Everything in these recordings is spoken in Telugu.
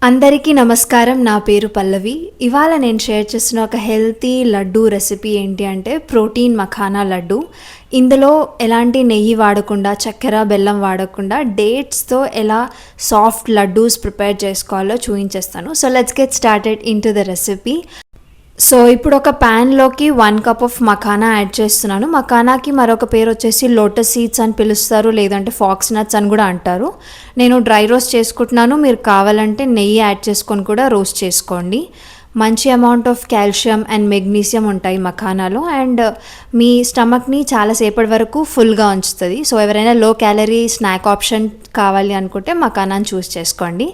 అందరికీ నమస్కారం. నా పేరు పల్లవి. ఇవాళ నేను షేర్ చేసిన ఒక హెల్తీ లడ్డు రెసిపీ ఏంటి అంటే ప్రోటీన్ మఖానా లడ్డు. ఇందులో ఎలాంటి నెయ్యి వాడకుండా, చక్కెర బెల్లం వాడకుండా డేట్స్తో ఎలా సాఫ్ట్ లడ్డూస్ ప్రిపేర్ చేసుకోవాలో చూపించేస్తాను. So let's get started in to the recipe. So ఇప్పుడు ఒక ప్యాన్లోకి 1 కప్ ఆఫ్ మఖానా యాడ్ చేస్తున్నాను. మఖానాకి మరొక పేరు వచ్చేసి లోటస్ సీడ్స్ అని పిలుస్తారు, లేదంటే ఫాక్స్ నట్స్ అని కూడా అంటారు. నేను డ్రై రోస్ట్ చేసుకుంటున్నాను. మీరు కావాలంటే నెయ్యి యాడ్ చేసుకొని కూడా రోస్ట్ చేసుకోండి. మంచి amount of calcium and magnesium ఉంటాయి మఖానాలో, అండ్ మీ స్టమక్ని చాలాసేపటి వరకు ఫుల్గా ఉంచుతుంది. సో ఎవరైనా లో క్యాలరీ స్నాక్ ఆప్షన్ కావాలి అనుకుంటే మఖానాని చూస్ చేసుకోండి.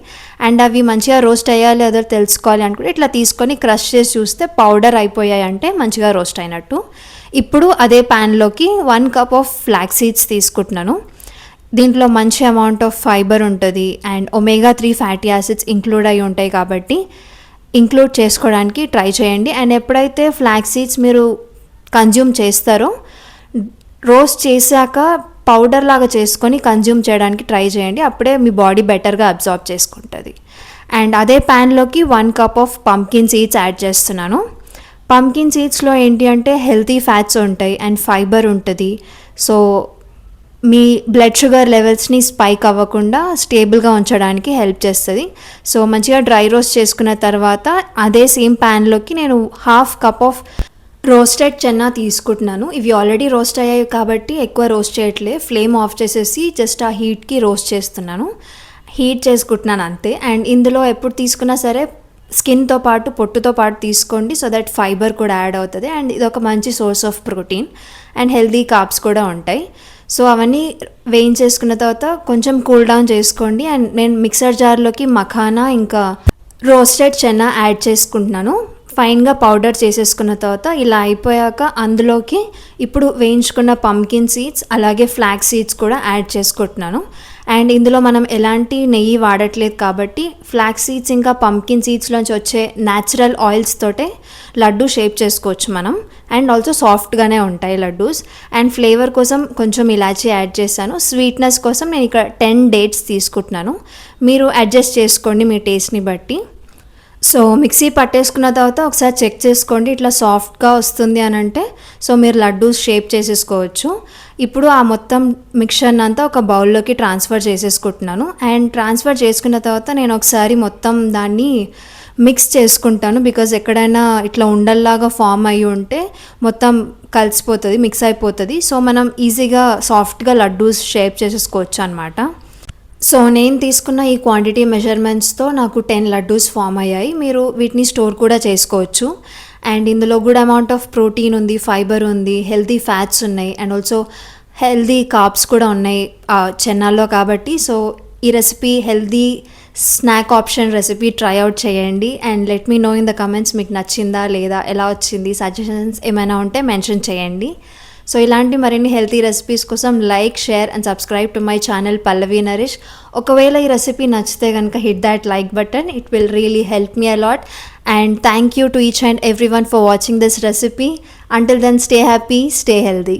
అండ్ అవి మంచిగా రోస్ట్ అయ్యాలి లేదో తెలుసుకోవాలి అనుకుంటే ఇట్లా తీసుకొని క్రష్ చేసి చూస్తే పౌడర్ అయిపోయాయి అంటే మంచిగా రోస్ట్ అయినట్టు. ఇప్పుడు అదే ప్యాన్లోకి 1 కప్ ఆఫ్ ఫ్లాక్స్ సీడ్స్ తీసుకుంటున్నాను. దీంట్లో మంచి అమౌంట్ ఆఫ్ ఫైబర్ ఉంటుంది and omega-3 fatty acids include అయి ఉంటాయి కాబట్టి ఇంక్లూడ్ చేసుకోవడానికి ట్రై చేయండి. అండ్ ఎప్పుడైతే ఫ్లాక్స్ సీడ్స్ మీరు కన్జ్యూమ్ చేస్తారో రోస్ట్ చేశాక పౌడర్ లాగా చేసుకొని కన్జ్యూమ్ చేయడానికి ట్రై చేయండి. అప్పుడే మీ బాడీ బెటర్గా అబ్జార్బ్ చేసుకుంటుంది. అండ్ అదే ప్యాన్లోకి 1 cup of pumpkin seeds add చేస్తున్నాను. పంకిన్ సీడ్స్లో ఏంటి అంటే హెల్తీ ఫ్యాట్స్ ఉంటాయి అండ్ ఫైబర్ ఉంటుంది. సో మీ బ్లడ్ షుగర్ లెవెల్స్ని స్పైక్ అవ్వకుండా స్టేబుల్గా ఉంచడానికి హెల్ప్ చేస్తుంది. సో మంచిగా డ్రై రోస్ట్ చేసుకున్న తర్వాత అదే సేమ్ ప్యాన్లోకి నేను 1/2 కప్ ఆఫ్ రోస్టెడ్ చెన్నా తీసుకుంటున్నాను. ఇవి ఆల్రెడీ రోస్ట్ అయ్యాయి కాబట్టి ఎక్కువ రోస్ట్ చేయట్లే. ఫ్లేమ్ ఆఫ్ చేసేసి జస్ట్ ఆ హీట్కి రోస్ట్ చేస్తున్నాను. హీట్ చేసుకుంటున్నాను అంతే. అండ్ ఇందులో ఎప్పుడు తీసుకున్నా సరే స్కిన్తో పాటు పొట్టుతో పాటు తీసుకోండి, సో దట్ ఫైబర్ కూడా యాడ్ అవుతుంది. అండ్ ఇది ఒక మంచి source of protein and healthy carbs కూడా ఉంటాయి. సో అవన్నీ వేయించేసుకున్న తర్వాత కొంచెం కూల్ డౌన్ చేసుకోండి. అండ్ నేను మిక్సర్ జార్లోకి మఖానా ఇంకా రోస్టెడ్ చెన్నా యాడ్ చేసుకుంటున్నాను. ఫైన్గా పౌడర్ చేసేసుకున్న తర్వాత ఇలా అయిపోయాక అందులోకి ఇప్పుడు వేయించుకున్న పంకిన్ సీడ్స్ అలాగే ఫ్లాక్స్ సీడ్స్ కూడా యాడ్ చేసుకుంటున్నాను. అండ్ ఇందులో మనం ఎలాంటి నెయ్యి వాడట్లేదు కాబట్టి ఫ్లాక్స్ సీడ్స్ ఇంకా పంకిన్ సీడ్స్లోంచి వచ్చే న్యాచురల్ ఆయిల్స్ తోటే లడ్డు షేప్ చేసుకోవచ్చు మనం. అండ్ ఆల్సో సాఫ్ట్గానే ఉంటాయి లడ్డూస్. అండ్ ఫ్లేవర్ కోసం కొంచెం ఇలాచీ యాడ్ చేశాను. స్వీట్నెస్ కోసం నేను ఇక్కడ 10 డేట్స్ తీసుకుంటున్నాను. మీరు అడ్జస్ట్ చేసుకోండి మీ టేస్ట్ని బట్టి. సో మిక్సీ పట్టేసుకున్న తర్వాత ఒకసారి చెక్ చేసుకోండి, ఇట్లా సాఫ్ట్గా వస్తుంది అని అంటే సో మీరు లడ్డూస్ షేప్ చేసేసుకోవచ్చు. ఇప్పుడు ఆ మొత్తం మిక్చర్ని అంతా ఒక బౌల్లోకి ట్రాన్స్ఫర్ చేసేసుకుంటున్నాను. అండ్ ట్రాన్స్ఫర్ చేసుకున్న తర్వాత నేను ఒకసారి మొత్తం దాన్ని మిక్స్ చేసుకుంటాను. బికాజ్ ఎక్కడైనా ఇట్లా ఉండల్లాగా ఫామ్ అయ్యి ఉంటే మొత్తం కలిసిపోతుంది, మిక్స్ అయిపోతుంది. సో మనం ఈజీగా సాఫ్ట్గా లడ్డూస్ షేప్ చేసేసుకోవచ్చు అనమాట. సో నేను తీసుకున్న ఈ క్వాంటిటీ మెజర్మెంట్స్తో నాకు 10 లడ్డూస్ ఫామ్ అయ్యాయి. మీరు వీటిని స్టోర్ కూడా చేసుకోవచ్చు. అండ్ ఇందులో గుడ్ అమౌంట్ ఆఫ్ ప్రోటీన్ ఉంది, ఫైబర్ ఉంది, హెల్తీ ఫ్యాట్స్ ఉన్నాయి అండ్ ఆల్సో హెల్తీ కార్బ్స్ కూడా ఉన్నాయి చెన్నాల్లో కాబట్టి. సో ఈ recipe healthy snack option recipe try out చేయండి. And let me know in the comments మీకు నచ్చిందా లేదా, ఎలా వచ్చింది, సజెషన్స్ ఏమైనా ఉంటే మెన్షన్ చేయండి. సో ఇలాంటి మరిన్ని హెల్తీ రెసిపీస్ కోసం like, share and subscribe to my channel Pallavi Naresh. ఒకవేళ ఈ రెసిపీ నచ్చితే కనుక hit that like button. It will really help me a lot. And thank you to each and every one for watching this recipe. Until then, stay happy, stay healthy.